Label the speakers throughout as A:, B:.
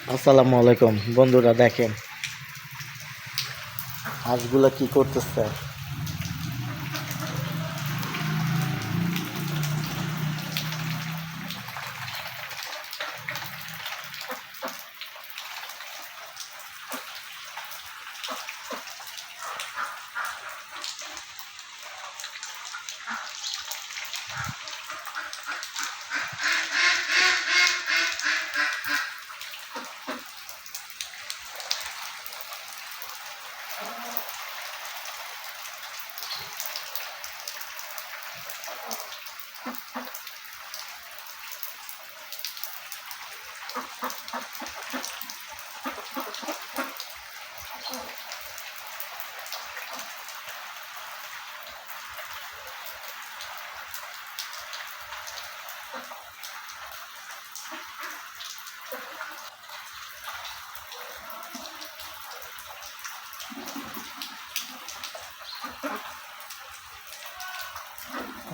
A: আসসালামু আলাইকুম বন্ধুরা, দেখেন হাঁসগুলো কি করতেছে।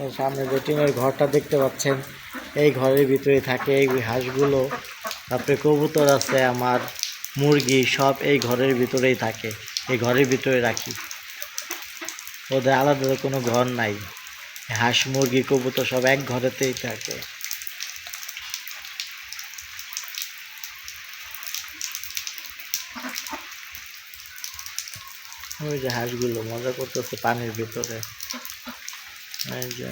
A: এই সামনে যে টিনের ঘরটা দেখতে পাচ্ছেন, এই ঘরের ভিতরে থাকে এই হাঁসগুলো। তারপরে কবুতর আছে, আমার মুরগি সব এই ঘরের ভিতরেই থাকে। এই ঘরের ভিতরে রাখি, ওদের আলাদা কোনো ঘর নাই। হাঁস মুরগি কবুতর সব এক ঘরেতেই থাকে। ওই যে হাঁসগুলো মজা করতেছে পানির ভিতরে। এই যে